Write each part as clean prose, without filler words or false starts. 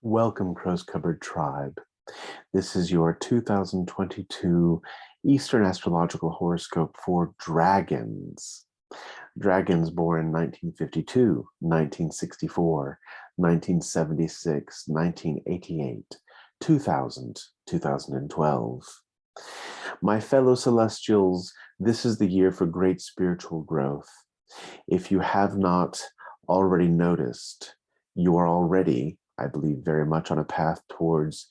Welcome, Crow's Cupboard Tribe. This is your 2022 Eastern Astrological Horoscope for Dragons. Dragons born 1952, 1964, 1976, 1988, 2000, 2012. My fellow Celestials, this is the year for great spiritual growth. If you have not already noticed, you are already, I believe, very much on a path towards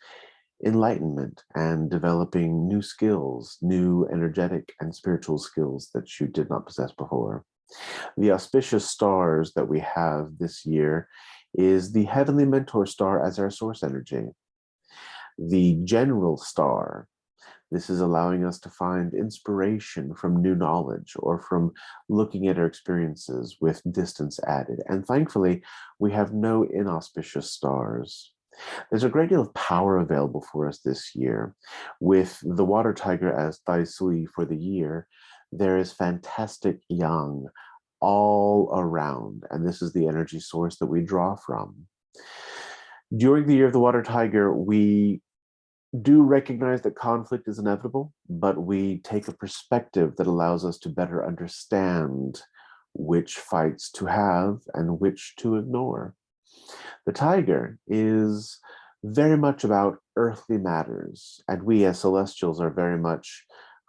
enlightenment and developing new skills, new energetic and spiritual skills that you did not possess before. The auspicious stars that we have this year is the heavenly mentor star as our source energy, the general star. This is allowing us to find inspiration from new knowledge or from looking at our experiences with distance added. And thankfully, we have no inauspicious stars. There's a great deal of power available for us this year. With the water tiger as Tai Sui for the year, there is fantastic yang all around. And this is the energy source that we draw from. During the year of the water tiger, we do recognize that conflict is inevitable, but we take a perspective that allows us to better understand which fights to have and which to ignore. The tiger is very much about earthly matters, and we as celestials are very much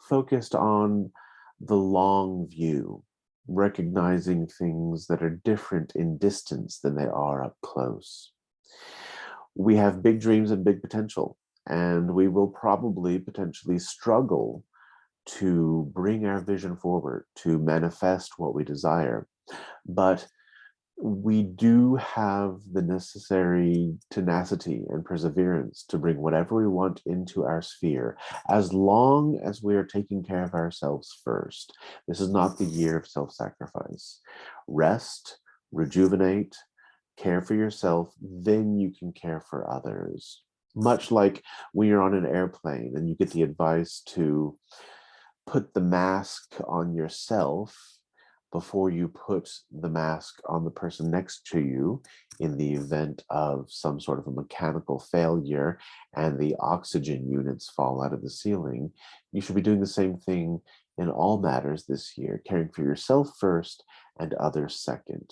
focused on the long view, recognizing things that are different in distance than they are up close. We have big dreams and big potential, and we will probably potentially struggle to bring our vision forward, to manifest what we desire. But we do have the necessary tenacity and perseverance to bring whatever we want into our sphere, as long as we are taking care of ourselves first. This is not the year of self-sacrifice. Rest, rejuvenate, care for yourself, then you can care for others. Much like when you're on an airplane and you get the advice to put the mask on yourself before you put the mask on the person next to you in the event of some sort of a mechanical failure and the oxygen units fall out of the ceiling. You should be doing the same thing in all matters this year, caring for yourself first and others second.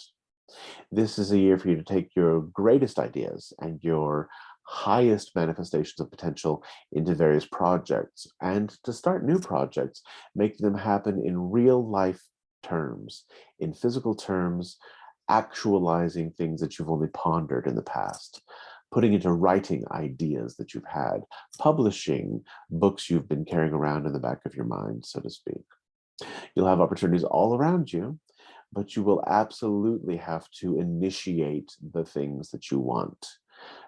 This is a year for you to take your greatest ideas and your highest manifestations of potential into various projects and to start new projects, making them happen in real life terms, in physical terms, actualizing things that you've only pondered in the past, putting into writing ideas that you've had, publishing books you've been carrying around in the back of your mind, so to speak. You'll have opportunities all around you, but you will absolutely have to initiate the things that you want.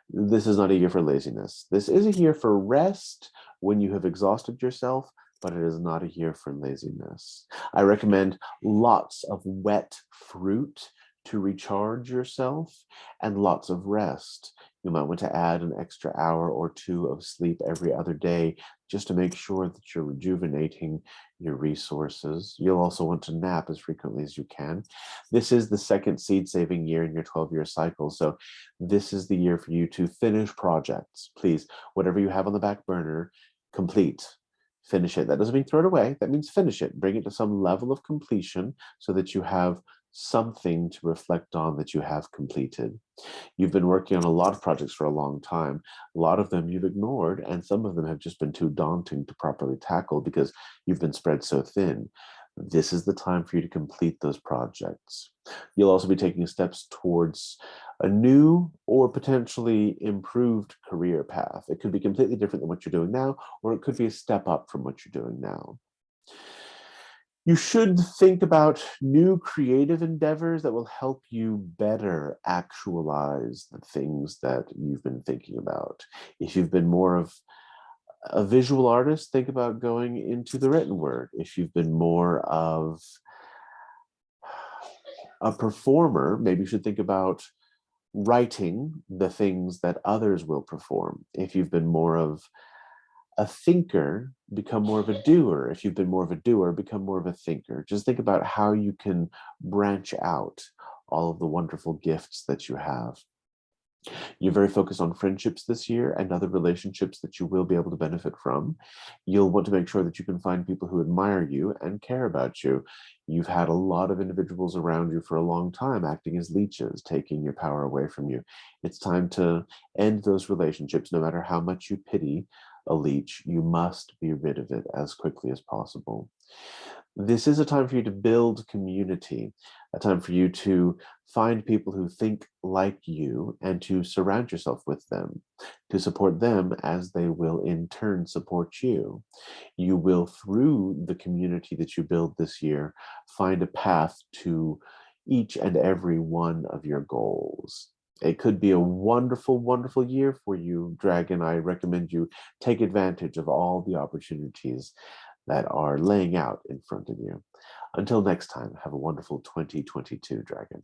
This is not a year for laziness. This is a year for rest when you have exhausted yourself, but it is not a year for laziness. I recommend lots of wet fruit to recharge yourself and lots of rest. You might want to add an extra hour or two of sleep every other day just to make sure that you're rejuvenating your resources. You'll also want to nap as frequently as you can. This is the second seed saving year in your 12-year cycle. So this is the year for you to finish projects. Please, whatever you have on the back burner, complete. Finish it. That doesn't mean throw it away. That means finish it. Bring it to some level of completion so that you have something to reflect on that you have completed. You've been working on a lot of projects for a long time. A lot of them you've ignored, and some of them have just been too daunting to properly tackle because you've been spread so thin. This is the time for you to complete those projects. You'll also be taking steps towards a new or potentially improved career path. It could be completely different than what you're doing now, or it could be a step up from what you're doing now. You should think about new creative endeavors that will help you better actualize the things that you've been thinking about. If you've been more of a visual artist, think about going into the written word. If you've been more of a performer, maybe you should think about writing the things that others will perform. If you've been more of a thinker, become more of a doer. If you've been more of a doer, become more of a thinker. Just think about how you can branch out all of the wonderful gifts that you have. You're very focused on friendships this year and other relationships that you will be able to benefit from. You'll want to make sure that you can find people who admire you and care about you. You've had a lot of individuals around you for a long time acting as leeches, taking your power away from you. It's time to end those relationships. No matter how much you pity a leech, you must be rid of it as quickly as possible. This is a time for you to build community, a time for you to find people who think like you and to surround yourself with them, to support them as they will in turn support you. You will, through the community that you build this year, find a path to each and every one of your goals. It could be a wonderful, wonderful year for you, Dragon. I recommend you take advantage of all the opportunities that are laying out in front of you. Until next time, have a wonderful 2022, Dragon.